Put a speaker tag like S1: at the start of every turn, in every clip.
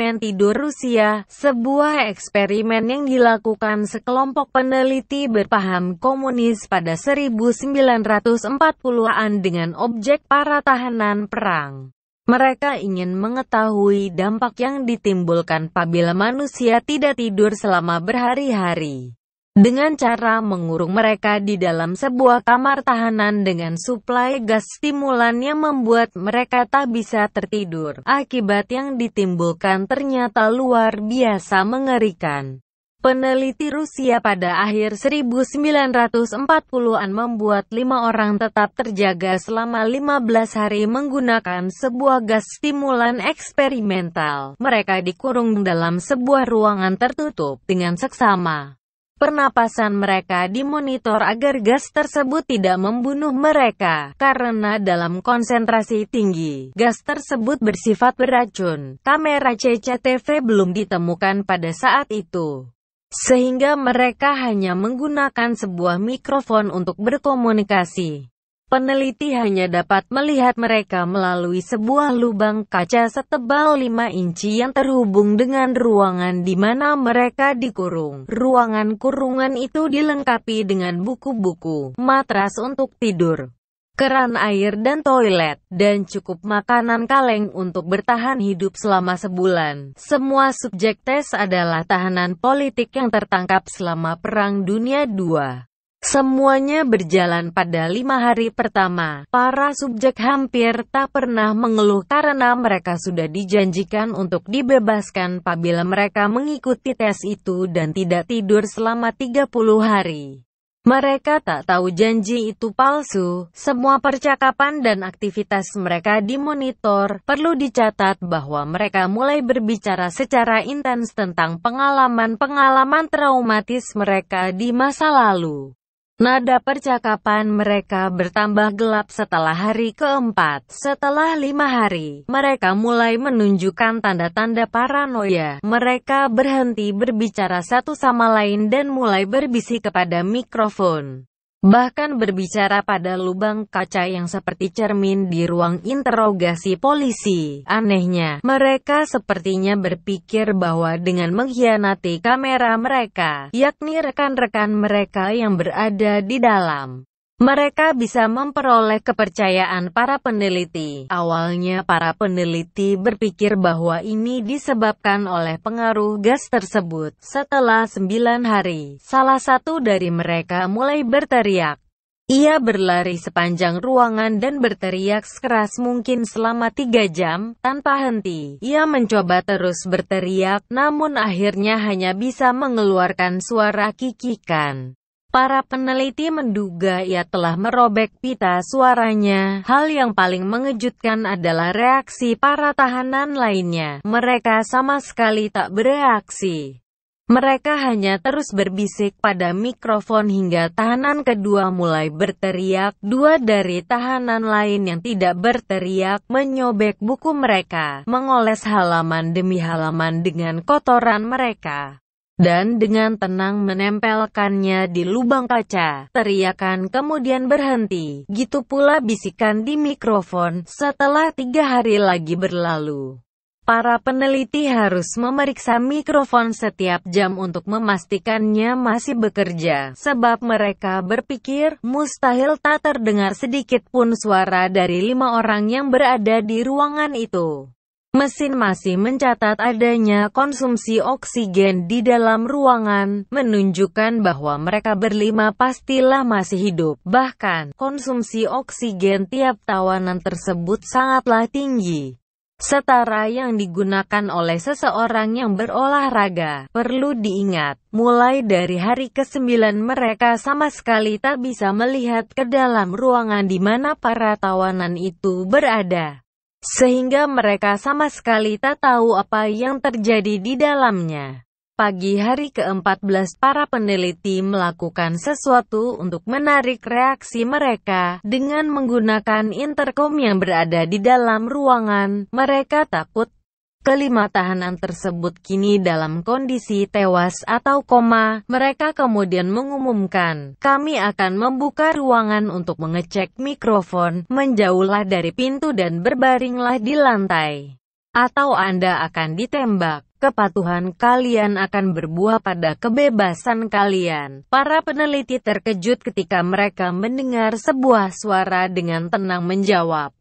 S1: eksperimen tidur Rusia, sebuah eksperimen yang dilakukan sekelompok peneliti berpaham komunis pada 1940-an dengan objek para tahanan perang. Mereka ingin mengetahui dampak yang ditimbulkan apabila manusia tidak tidur selama berhari-hari. Dengan cara mengurung mereka di dalam sebuah kamar tahanan dengan suplai gas stimulan yang membuat mereka tak bisa tertidur. Akibat yang ditimbulkan ternyata luar biasa mengerikan. Peneliti Rusia pada akhir 1940-an membuat 5 orang tetap terjaga selama 15 hari menggunakan sebuah gas stimulan eksperimental. Mereka dikurung dalam sebuah ruangan tertutup dengan seksama. Pernapasan mereka dimonitor agar gas tersebut tidak membunuh mereka, karena dalam konsentrasi tinggi, gas tersebut bersifat beracun. Kamera CCTV belum ditemukan pada saat itu, sehingga mereka hanya menggunakan sebuah mikrofon untuk berkomunikasi. Peneliti hanya dapat melihat mereka melalui sebuah lubang kaca setebal 5 inci yang terhubung dengan ruangan di mana mereka dikurung. Ruangan kurungan itu dilengkapi dengan buku-buku, matras untuk tidur, keran air dan toilet, dan cukup makanan kaleng untuk bertahan hidup selama sebulan. Semua subjek tes adalah tahanan politik yang tertangkap selama Perang Dunia II. Semuanya berjalan pada 5 hari pertama. Para subjek hampir tak pernah mengeluh karena mereka sudah dijanjikan untuk dibebaskan apabila mereka mengikuti tes itu dan tidak tidur selama 30 hari. Mereka tak tahu janji itu palsu. Semua percakapan dan aktivitas mereka dimonitor. Perlu dicatat bahwa mereka mulai berbicara secara intens tentang pengalaman-pengalaman traumatis mereka di masa lalu. Nada percakapan mereka bertambah gelap setelah hari keempat. Setelah 5 hari, mereka mulai menunjukkan tanda-tanda paranoia. Mereka berhenti berbicara satu sama lain dan mulai berbisik kepada mikrofon. Bahkan berbicara pada lubang kaca yang seperti cermin di ruang interogasi polisi. Anehnya, mereka sepertinya berpikir bahwa dengan mengkhianati kamera mereka, yakni rekan-rekan mereka yang berada di dalam, mereka bisa memperoleh kepercayaan para peneliti. Awalnya para peneliti berpikir bahwa ini disebabkan oleh pengaruh gas tersebut. Setelah 9 hari, salah satu dari mereka mulai berteriak. Ia berlari sepanjang ruangan dan berteriak sekeras mungkin selama 3 jam, tanpa henti. Ia mencoba terus berteriak, namun akhirnya hanya bisa mengeluarkan suara kikikan. Para peneliti menduga ia telah merobek pita suaranya. Hal yang paling mengejutkan adalah reaksi para tahanan lainnya. Mereka sama sekali tak bereaksi. Mereka hanya terus berbisik pada mikrofon hingga tahanan kedua mulai berteriak. 2 dari tahanan lain yang tidak berteriak menyobek buku mereka, mengoles halaman demi halaman dengan kotoran mereka, dan dengan tenang menempelkannya di lubang kaca. Teriakan kemudian berhenti. Gitu pula bisikan di mikrofon. Setelah 3 hari lagi berlalu, para peneliti harus memeriksa mikrofon setiap jam untuk memastikannya masih bekerja, sebab mereka berpikir mustahil tak terdengar sedikit pun suara dari 5 orang yang berada di ruangan itu. Mesin masih mencatat adanya konsumsi oksigen di dalam ruangan, menunjukkan bahwa mereka berlima pastilah masih hidup. Bahkan, konsumsi oksigen tiap tawanan tersebut sangatlah tinggi, setara yang digunakan oleh seseorang yang berolahraga. Perlu diingat, mulai dari hari ke-9 mereka sama sekali tak bisa melihat ke dalam ruangan di mana para tawanan itu berada, sehingga mereka sama sekali tak tahu apa yang terjadi di dalamnya. Pagi hari ke-14 para peneliti melakukan sesuatu untuk menarik reaksi mereka. Dengan menggunakan intercom yang berada di dalam ruangan, mereka takut kelima tahanan tersebut kini dalam kondisi tewas atau koma. Mereka kemudian mengumumkan, "Kami akan membuka ruangan untuk mengecek mikrofon." Menjauhlah dari pintu dan berbaringlah di lantai. atau Anda akan ditembak. Kepatuhan kalian akan berbuah pada kebebasan kalian. Para peneliti terkejut ketika mereka mendengar sebuah suara dengan tenang menjawab,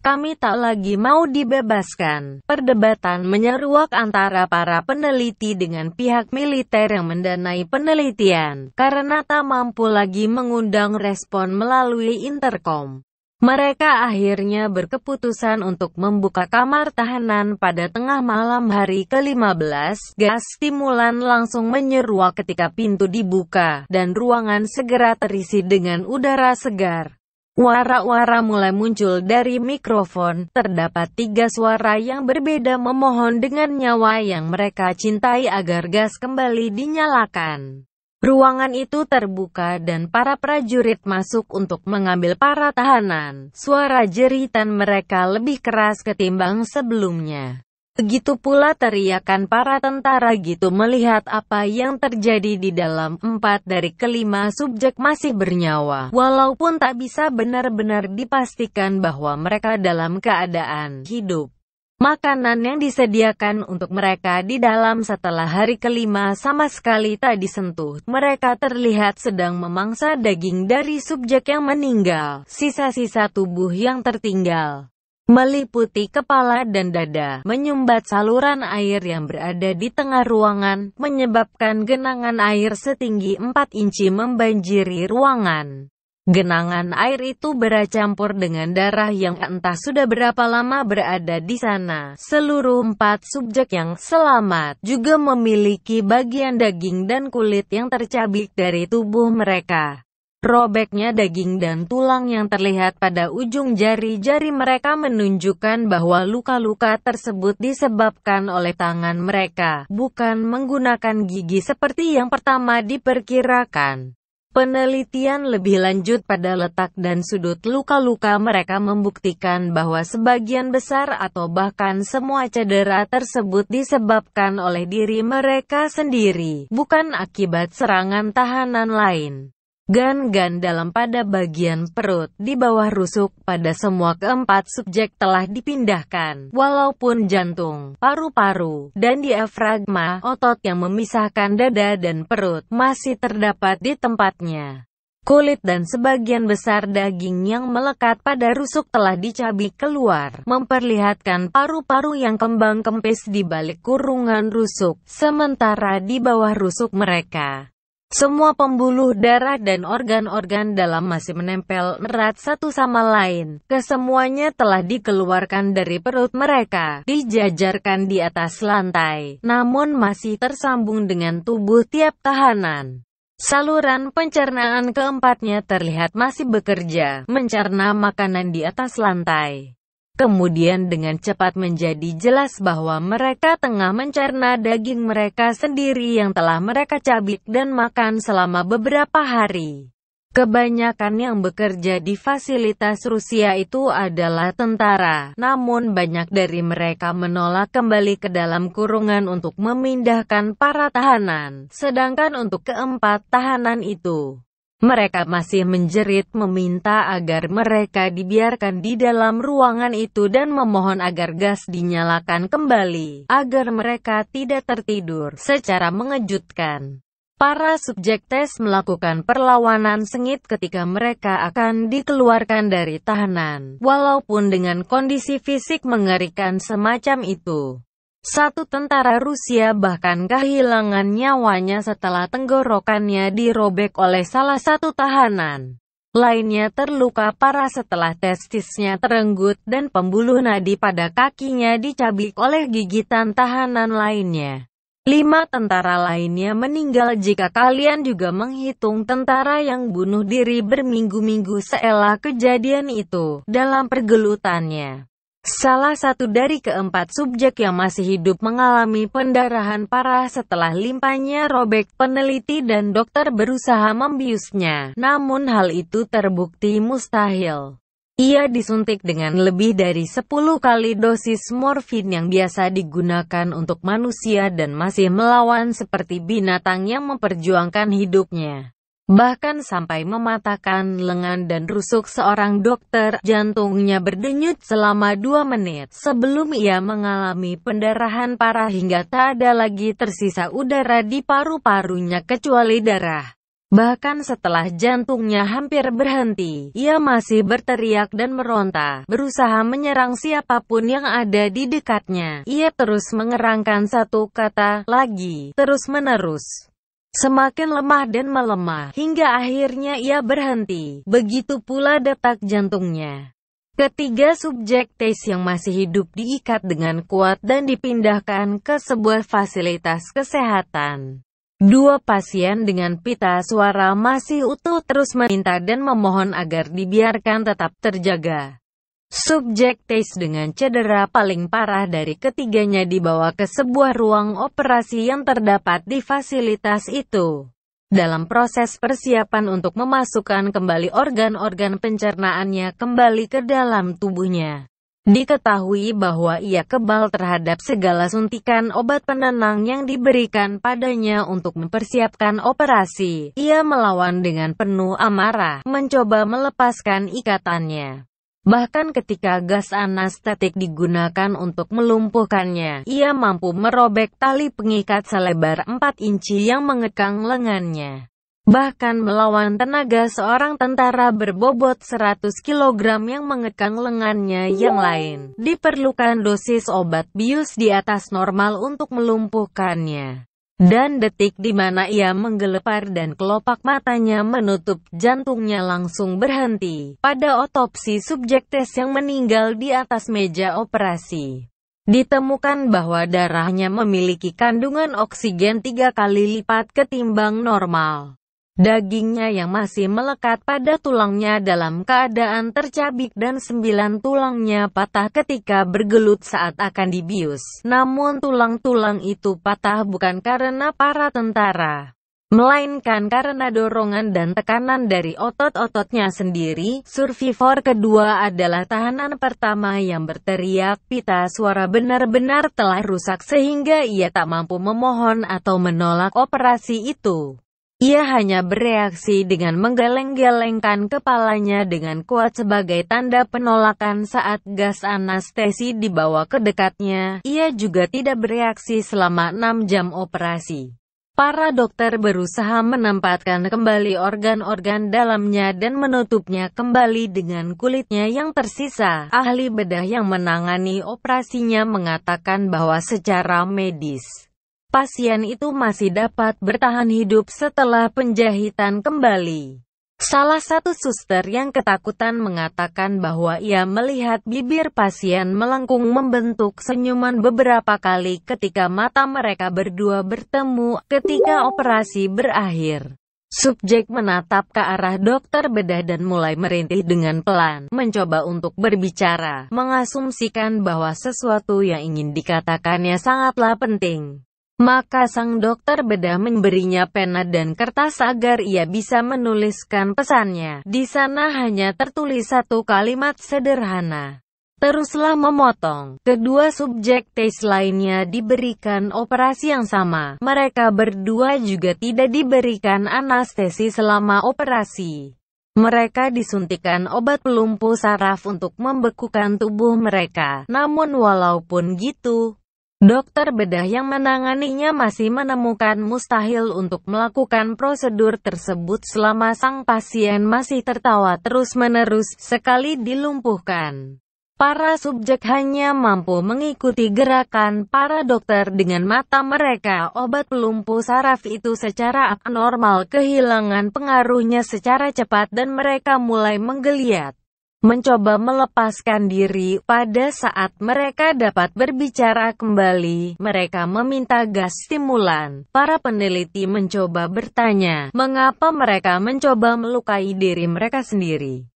S1: "Kami tak lagi mau dibebaskan." Perdebatan menyeruak antara para peneliti dengan pihak militer yang mendanai penelitian, karena tak mampu lagi mengundang respon melalui interkom. Mereka akhirnya berkeputusan untuk membuka kamar tahanan pada tengah malam hari ke-15. Gas stimulan langsung menyeruak ketika pintu dibuka, dan ruangan segera terisi dengan udara segar. Wara-wara mulai muncul dari mikrofon. Terdapat 3 suara yang berbeda memohon dengan nyawa yang mereka cintai agar gas kembali dinyalakan. Ruangan itu terbuka dan para prajurit masuk untuk mengambil para tahanan. Suara jeritan mereka lebih keras ketimbang sebelumnya. Begitu pula teriakan para tentara gitu melihat apa yang terjadi di dalam. 4 dari ke-5 subjek masih bernyawa, walaupun tak bisa benar-benar dipastikan bahwa mereka dalam keadaan hidup. Makanan yang disediakan untuk mereka di dalam setelah hari ke-5 sama sekali tak disentuh. Mereka terlihat sedang memangsa daging dari subjek yang meninggal. Sisa-sisa tubuh yang tertinggal meliputi kepala dan dada, menyumbat saluran air yang berada di tengah ruangan, menyebabkan genangan air setinggi 4 inci membanjiri ruangan. Genangan air itu bercampur dengan darah yang entah sudah berapa lama berada di sana. Seluruh 4 subjek yang selamat juga memiliki bagian daging dan kulit yang tercabik dari tubuh mereka. Robeknya daging dan tulang yang terlihat pada ujung jari-jari mereka menunjukkan bahwa luka-luka tersebut disebabkan oleh tangan mereka, bukan menggunakan gigi seperti yang pertama diperkirakan. Penelitian lebih lanjut pada letak dan sudut luka-luka mereka membuktikan bahwa sebagian besar atau bahkan semua cedera tersebut disebabkan oleh diri mereka sendiri, bukan akibat serangan tahanan lain. Gan-gan dalam pada bagian perut, di bawah rusuk, pada semua ke-4 subjek telah dipindahkan, walaupun jantung, paru-paru, dan diafragma, otot yang memisahkan dada dan perut, masih terdapat di tempatnya. Kulit dan sebagian besar daging yang melekat pada rusuk telah dicabik keluar, memperlihatkan paru-paru yang kembang kempis di balik kurungan rusuk, sementara di bawah rusuk mereka, semua pembuluh darah dan organ-organ dalam masih menempel erat satu sama lain. Kesemuanya telah dikeluarkan dari perut mereka, dijajarkan di atas lantai, namun masih tersambung dengan tubuh tiap tahanan. Saluran pencernaan keempatnya terlihat masih bekerja, mencerna makanan di atas lantai. Kemudian dengan cepat menjadi jelas bahwa mereka tengah mencerna daging mereka sendiri yang telah mereka cabik dan makan selama beberapa hari. Kebanyakan yang bekerja di fasilitas Rusia itu adalah tentara, namun banyak dari mereka menolak kembali ke dalam kurungan untuk memindahkan para tahanan. Sedangkan untuk ke-4 tahanan itu, mereka masih menjerit meminta agar mereka dibiarkan di dalam ruangan itu dan memohon agar gas dinyalakan kembali, agar mereka tidak tertidur. Secara mengejutkan, para subjek tes melakukan perlawanan sengit ketika mereka akan dikeluarkan dari tahanan, walaupun dengan kondisi fisik mengerikan semacam itu. Satu tentara Rusia bahkan kehilangan nyawanya setelah tenggorokannya dirobek oleh salah satu tahanan. Lainnya terluka parah setelah testisnya terenggut dan pembuluh nadi pada kakinya dicabik oleh gigitan tahanan lainnya. 5 tentara lainnya meninggal jika kalian juga menghitung tentara yang bunuh diri berminggu-minggu setelah kejadian itu dalam pergelutannya. Salah satu dari ke-4 subjek yang masih hidup mengalami pendarahan parah setelah limpahnya robek. Peneliti dan dokter berusaha membiusnya, namun hal itu terbukti mustahil. Ia disuntik dengan lebih dari 10 kali dosis morfin yang biasa digunakan untuk manusia dan masih melawan seperti binatang yang memperjuangkan hidupnya. bahkan sampai mematahkan lengan dan rusuk seorang dokter. Jantungnya berdenyut selama 2 menit sebelum ia mengalami pendarahan parah hingga tak ada lagi tersisa udara di paru-parunya kecuali darah. Bahkan setelah jantungnya hampir berhenti, ia masih berteriak dan meronta, berusaha menyerang siapapun yang ada di dekatnya. Ia terus mengerangkan satu kata lagi, terus-menerus. Semakin lemah dan melemah, hingga akhirnya ia berhenti. Begitu pula detak jantungnya. Ketiga subjek tes yang masih hidup diikat dengan kuat dan dipindahkan ke sebuah fasilitas kesehatan. 2 pasien dengan pita suara masih utuh terus meminta dan memohon agar dibiarkan tetap terjaga. Subjek tes dengan cedera paling parah dari ketiganya dibawa ke sebuah ruang operasi yang terdapat di fasilitas itu. Dalam proses persiapan untuk memasukkan kembali organ-organ pencernaannya kembali ke dalam tubuhnya. Diketahui bahwa ia kebal terhadap segala suntikan obat penenang yang diberikan padanya untuk mempersiapkan operasi. Ia melawan dengan penuh amarah, mencoba melepaskan ikatannya. Bahkan ketika gas anestetik digunakan untuk melumpuhkannya, ia mampu merobek tali pengikat selebar 4 inci yang mengekang lengannya. Bahkan melawan tenaga seorang tentara berbobot 100 kg yang mengekang lengannya yang lain, diperlukan dosis obat bius di atas normal untuk melumpuhkannya. Dan detik di mana ia menggelepar dan kelopak matanya menutup, jantungnya langsung berhenti. Pada otopsi subjek tes yang meninggal di atas meja operasi, ditemukan bahwa darahnya memiliki kandungan oksigen 3 kali lipat ketimbang normal. Dagingnya yang masih melekat pada tulangnya dalam keadaan tercabik dan 9 tulangnya patah ketika bergelut saat akan dibius. Namun tulang-tulang itu patah bukan karena para tentara, melainkan karena dorongan dan tekanan dari otot-ototnya sendiri. Survivor kedua adalah tahanan pertama yang berteriak. Pita suara benar-benar telah rusak sehingga ia tak mampu memohon atau menolak operasi itu. Ia hanya bereaksi dengan menggeleng-gelengkan kepalanya dengan kuat sebagai tanda penolakan saat gas anestesi dibawa ke dekatnya. Ia juga tidak bereaksi selama 6 jam operasi. Para dokter berusaha menempatkan kembali organ-organ dalamnya dan menutupnya kembali dengan kulitnya yang tersisa. Ahli bedah yang menangani operasinya mengatakan bahwa secara medis, pasien itu masih dapat bertahan hidup setelah penjahitan kembali. Salah satu suster yang ketakutan mengatakan bahwa ia melihat bibir pasien melengkung membentuk senyuman beberapa kali ketika mata mereka berdua bertemu. Ketika operasi berakhir, subjek menatap ke arah dokter bedah dan mulai merintih dengan pelan, mencoba untuk berbicara, mengasumsikan bahwa sesuatu yang ingin dikatakannya sangatlah penting. Maka sang dokter bedah memberinya pena dan kertas agar ia bisa menuliskan pesannya. Di sana hanya tertulis satu kalimat sederhana: teruslah memotong. Kedua subjek tes lainnya diberikan operasi yang sama. Mereka berdua juga tidak diberikan anestesi selama operasi. Mereka disuntikan obat pelumpuh saraf untuk membekukan tubuh mereka. Namun walaupun gitu, dokter bedah yang menanganinya masih menemukan mustahil untuk melakukan prosedur tersebut selama sang pasien masih tertawa terus-menerus sekali dilumpuhkan. Para subjek hanya mampu mengikuti gerakan para dokter dengan mata mereka. Obat pelumpuh saraf itu secara abnormal kehilangan pengaruhnya secara cepat dan mereka mulai menggeliat, mencoba melepaskan diri. Pada saat mereka dapat berbicara kembali, mereka meminta gas stimulan. Para peneliti mencoba bertanya, mengapa mereka mencoba melukai diri mereka sendiri?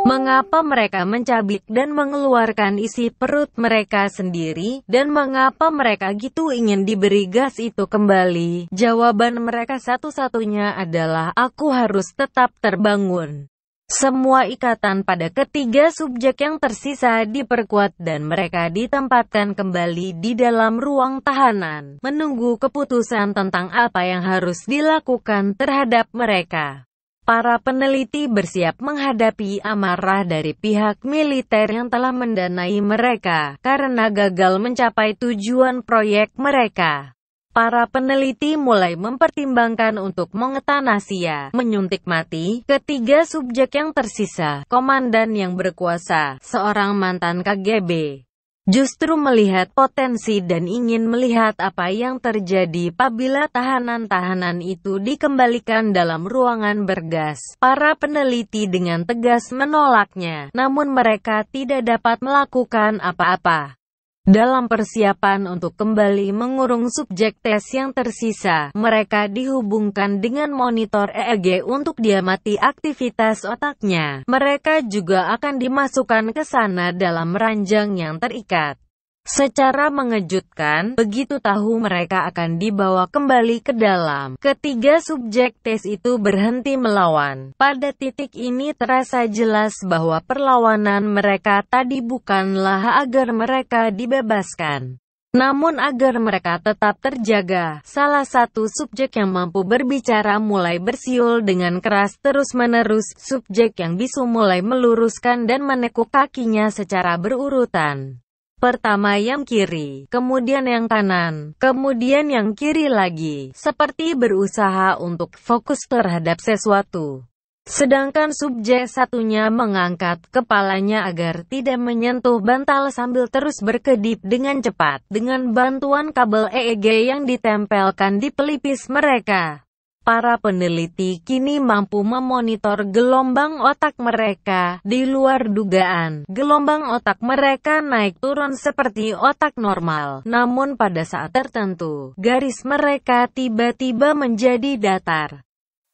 S1: Mengapa mereka mencabik dan mengeluarkan isi perut mereka sendiri? Dan mengapa mereka gitu ingin diberi gas itu kembali? Jawaban mereka satu-satunya adalah, aku harus tetap terbangun. Semua ikatan pada ketiga subjek yang tersisa diperkuat dan mereka ditempatkan kembali di dalam ruang tahanan, menunggu keputusan tentang apa yang harus dilakukan terhadap mereka. Para peneliti bersiap menghadapi amarah dari pihak militer yang telah mendanai mereka karena gagal mencapai tujuan proyek mereka. Para peneliti mulai mempertimbangkan untuk mengeuthanasia, menyuntik mati, ketiga subjek yang tersisa. Komandan yang berkuasa, seorang mantan KGB, justru melihat potensi dan ingin melihat apa yang terjadi apabila tahanan-tahanan itu dikembalikan dalam ruangan bergas. Para peneliti dengan tegas menolaknya, namun mereka tidak dapat melakukan apa-apa. Dalam persiapan untuk kembali mengurung subjek tes yang tersisa, mereka dihubungkan dengan monitor EEG untuk diamati aktivitas otaknya. Mereka juga akan dimasukkan ke sana dalam ranjang yang terikat. Secara mengejutkan, begitu tahu mereka akan dibawa kembali ke dalam, ketiga subjek tes itu berhenti melawan. Pada titik ini terasa jelas bahwa perlawanan mereka tadi bukanlah agar mereka dibebaskan, namun agar mereka tetap terjaga. Salah satu subjek yang mampu berbicara mulai bersiul dengan keras terus-menerus. Subjek yang bisu mulai meluruskan dan menekuk kakinya secara berurutan. Pertama yang kiri, kemudian yang kanan, kemudian yang kiri lagi, seperti berusaha untuk fokus terhadap sesuatu. Sedangkan subjek satunya mengangkat kepalanya agar tidak menyentuh bantal sambil terus berkedip dengan cepat, dengan bantuan kabel EEG yang ditempelkan di pelipis mereka. Para peneliti kini mampu memonitor gelombang otak mereka. Di luar dugaan, gelombang otak mereka naik turun seperti otak normal. Namun pada saat tertentu, garis mereka tiba-tiba menjadi datar.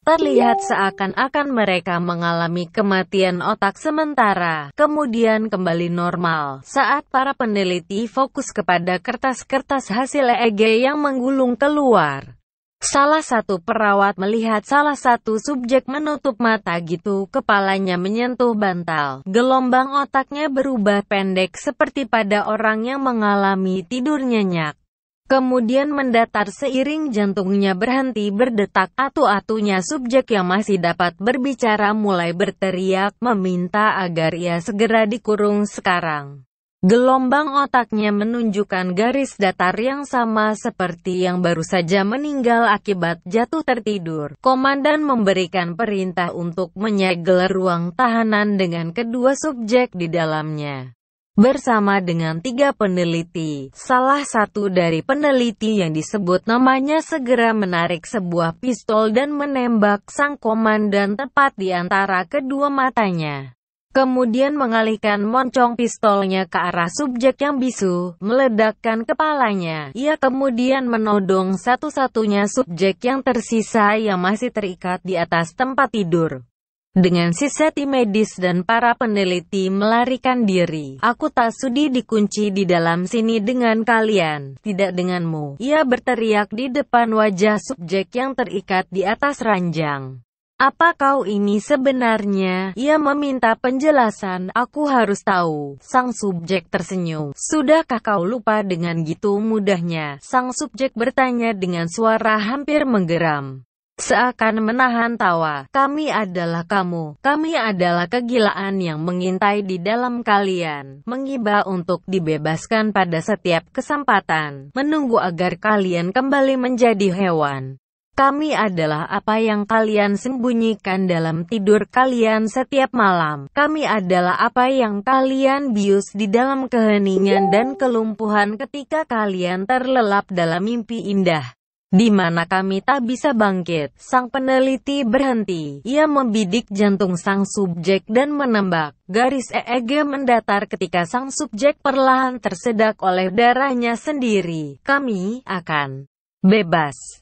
S1: Terlihat seakan-akan mereka mengalami kematian otak sementara, kemudian kembali normal. Saat para peneliti fokus kepada kertas-kertas hasil EEG yang menggulung keluar, salah satu perawat melihat salah satu subjek menutup mata gitu, kepalanya menyentuh bantal. Gelombang otaknya berubah pendek seperti pada orang yang mengalami tidur nyenyak. Kemudian mendatar seiring jantungnya berhenti berdetak. Atu-atunya subjek yang masih dapat berbicara mulai berteriak, meminta agar ia segera dikurung sekarang. Gelombang otaknya menunjukkan garis datar yang sama seperti yang baru saja meninggal akibat jatuh tertidur. Komandan memberikan perintah untuk menyegel ruang tahanan dengan kedua subjek di dalamnya. Bersama dengan 3 peneliti, salah satu dari peneliti yang disebut namanya segera menarik sebuah pistol dan menembak sang komandan tepat di antara kedua matanya. Kemudian mengalihkan moncong pistolnya ke arah subjek yang bisu, meledakkan kepalanya. Ia kemudian menodong satu-satunya subjek yang tersisa yang masih terikat di atas tempat tidur. Dengan sisa tim medis dan para peneliti melarikan diri, aku tak sudi dikunci di dalam sini dengan kalian, tidak denganmu. Ia berteriak di depan wajah subjek yang terikat di atas ranjang. Apa kau ini sebenarnya? Ia meminta penjelasan. Aku harus tahu. Sang subjek tersenyum. Sudahkah kau lupa dengan gitu mudahnya? Sang subjek bertanya dengan suara hampir menggeram, seakan menahan tawa. Kami adalah kamu. Kami adalah kegilaan yang mengintai di dalam kalian, mengiba untuk dibebaskan pada setiap kesempatan, menunggu agar kalian kembali menjadi hewan. Kami adalah apa yang kalian sembunyikan dalam tidur kalian setiap malam. Kami adalah apa yang kalian bius di dalam keheningan dan kelumpuhan ketika kalian terlelap dalam mimpi indah, di mana kami tak bisa bangkit. Sang peneliti berhenti. Ia membidik jantung sang subjek dan menembak. Garis EEG mendatar ketika sang subjek perlahan tersedak oleh darahnya sendiri. Kami akan bebas.